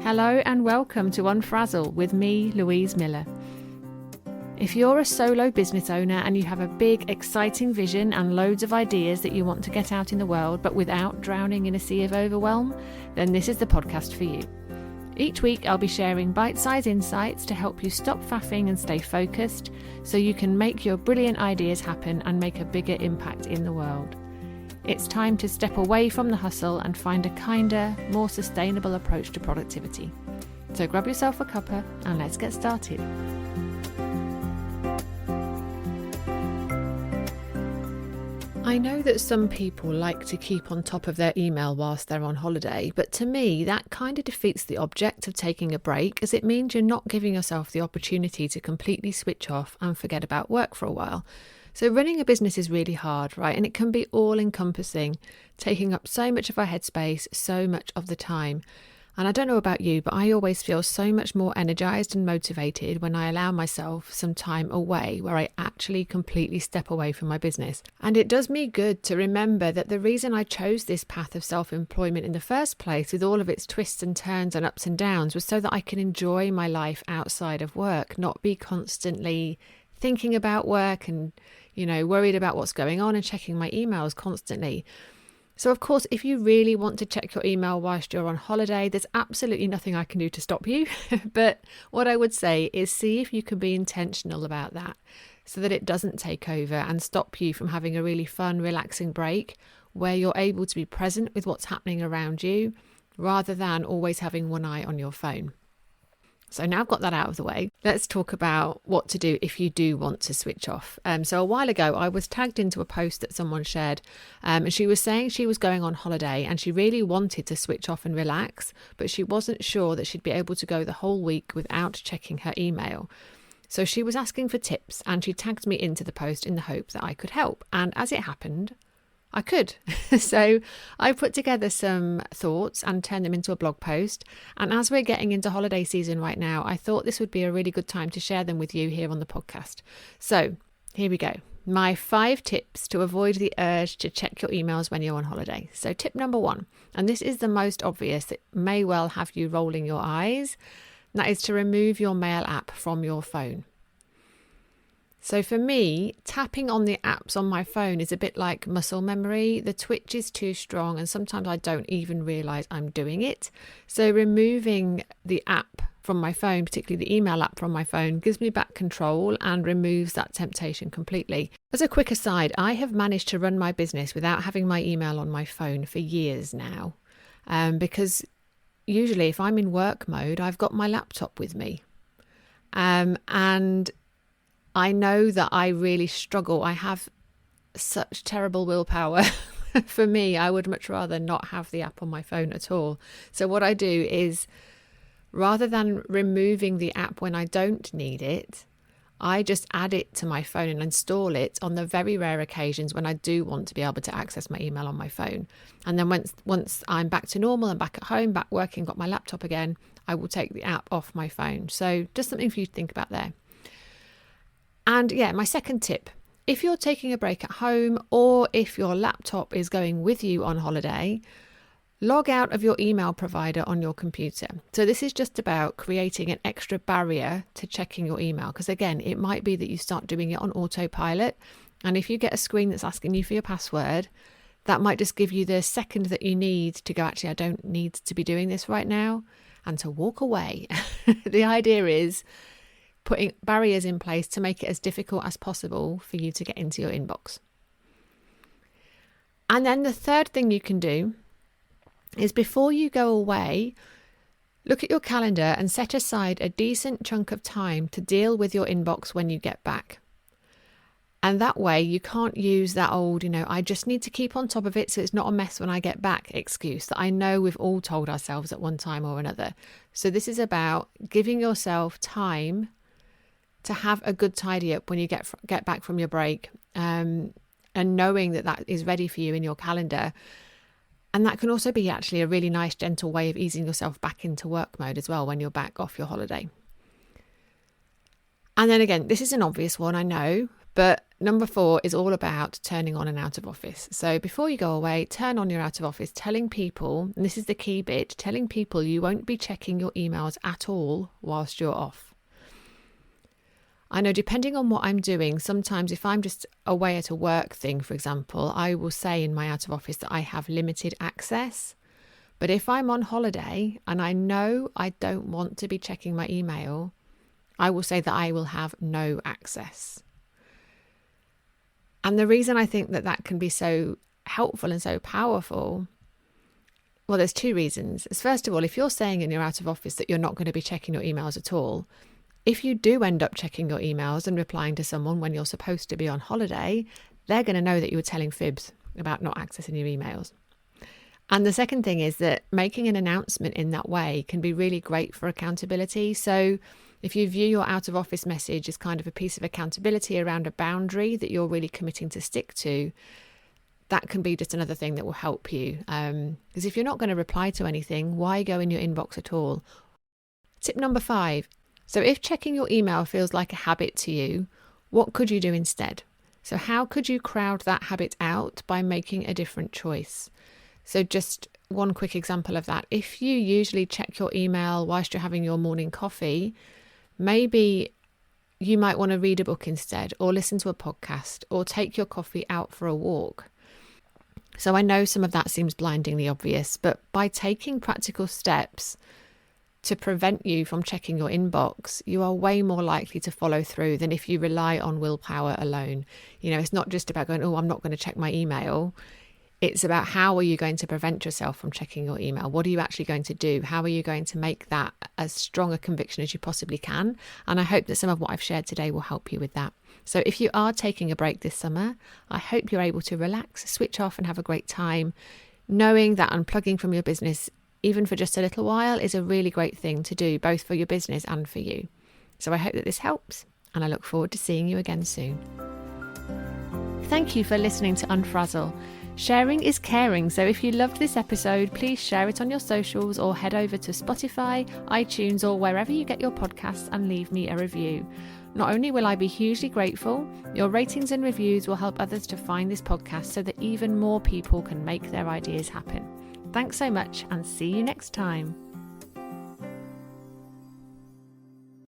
Hello and welcome to Unfrazzle with me, Louise Miller. If you're a solo business owner and you have a big, exciting vision and loads of ideas that you want to get out in the world, but without drowning in a sea of overwhelm, then this is the podcast for you. Each week I'll be sharing bite-sized insights to help you stop faffing and stay focused so you can make your brilliant ideas happen and make a bigger impact in the world. It's time to step away from the hustle and find a kinder, more sustainable approach to productivity. So grab yourself a cuppa and let's get started. I know that some people like to keep on top of their email whilst they're on holiday, but to me that kind of defeats the object of taking a break, as it means you're not giving yourself the opportunity to completely switch off and forget about work for a while. So running a business is really hard, right? And it can be all-encompassing, taking up so much of our headspace, so much of the time. And I don't know about you, but I always feel so much more energized and motivated when I allow myself some time away where I actually completely step away from my business. And it does me good to remember that the reason I chose this path of self-employment in the first place, with all of its twists and turns and ups and downs, was so that I can enjoy my life outside of work, not be constantly thinking about work and, worried about what's going on and checking my emails constantly. So, of course, if you really want to check your email whilst you're on holiday, there's absolutely nothing I can do to stop you. But what I would say is see if you can be intentional about that so that it doesn't take over and stop you from having a really fun, relaxing break where you're able to be present with what's happening around you rather than always having one eye on your phone. So now I've got that out of the way, let's talk about what to do if you do want to switch off. So a while ago, I was tagged into a post that someone shared, and she was saying she was going on holiday and she really wanted to switch off and relax, but she wasn't sure that she'd be able to go the whole week without checking her email. So she was asking for tips and she tagged me into the post in the hope that I could help. And as it happened, I could. So I put together some thoughts and turned them into a blog post. And as we're getting into holiday season right now, I thought this would be a really good time to share them with you here on the podcast. So here we go. My 5 tips to avoid the urge to check your emails when you're on holiday. So tip number 1, and this is the most obvious, that may well have you rolling your eyes, and that is to remove your mail app from your phone. So for me, tapping on the apps on my phone is a bit like muscle memory. The twitch is too strong and sometimes I don't even realise I'm doing it. So removing the app from my phone, particularly the email app from my phone, gives me back control and removes that temptation completely. As a quick aside, I have managed to run my business without having my email on my phone for years now, because usually if I'm in work mode, I've got my laptop with me. And I know that I really struggle. I have such terrible willpower. For me, I would much rather not have the app on my phone at all. So what I do is, rather than removing the app when I don't need it, I just add it to my phone and install it on the very rare occasions when I do want to be able to access my email on my phone. And then once I'm back to normal and back at home, back working, got my laptop again, I will take the app off my phone. So just something for you to think about there. And yeah, my second tip, if you're taking a break at home or if your laptop is going with you on holiday, log out of your email provider on your computer. So this is just about creating an extra barrier to checking your email, because again, it might be that you start doing it on autopilot. And if you get a screen that's asking you for your password, that might just give you the second that you need to go, actually, I don't need to be doing this right now, and to walk away. The idea is putting barriers in place to make it as difficult as possible for you to get into your inbox. And then the third thing you can do is, before you go away, look at your calendar and set aside a decent chunk of time to deal with your inbox when you get back. And that way you can't use that old, I just need to keep on top of it so it's not a mess when I get back excuse that I know we've all told ourselves at one time or another. So this is about giving yourself time to have a good tidy up when you get back from your break, and knowing that is ready for you in your calendar. And that can also be actually a really nice, gentle way of easing yourself back into work mode as well when you're back off your holiday. And then again, this is an obvious one, I know, but Number 4 is all about turning on an out of office. So before you go away, turn on your out of office, telling people, and this is the key bit, telling people you won't be checking your emails at all whilst you're off. I know depending on what I'm doing, sometimes if I'm just away at a work thing, for example, I will say in my out of office that I have limited access. But if I'm on holiday and I know I don't want to be checking my email, I will say that I will have no access. And the reason I think that can be so helpful and so powerful, well, there's 2 reasons. First of all, if you're saying in your out of office that you're not going to be checking your emails at all, if you do end up checking your emails and replying to someone when you're supposed to be on holiday, they're going to know that you were telling fibs about not accessing your emails. And the second thing is that making an announcement in that way can be really great for accountability. So if you view your out of office message as kind of a piece of accountability around a boundary that you're really committing to stick to, that can be just another thing that will help you. Because if you're not going to reply to anything, why go in your inbox at all? Tip number 5. So if checking your email feels like a habit to you, what could you do instead? So how could you crowd that habit out by making a different choice? So just one quick example of that. If you usually check your email whilst you're having your morning coffee, maybe you might want to read a book instead, or listen to a podcast, or take your coffee out for a walk. So I know some of that seems blindingly obvious, but by taking practical steps to prevent you from checking your inbox, you are way more likely to follow through than if you rely on willpower alone. You know, it's not just about going, oh, I'm not going to check my email. It's about how are you going to prevent yourself from checking your email? What are you actually going to do? How are you going to make that as strong a conviction as you possibly can? And I hope that some of what I've shared today will help you with that. So if you are taking a break this summer, I hope you're able to relax, switch off and have a great time, knowing that unplugging from your business, even for just a little while, is a really great thing to do, both for your business and for you. So I hope that this helps, and I look forward to seeing you again soon. Thank you for listening to Unfrazzle. Sharing is caring, so if you loved this episode, please share it on your socials or head over to Spotify, iTunes, or wherever you get your podcasts and leave me a review. Not only will I be hugely grateful, your ratings and reviews will help others to find this podcast so that even more people can make their ideas happen. Thanks so much, and see you next time.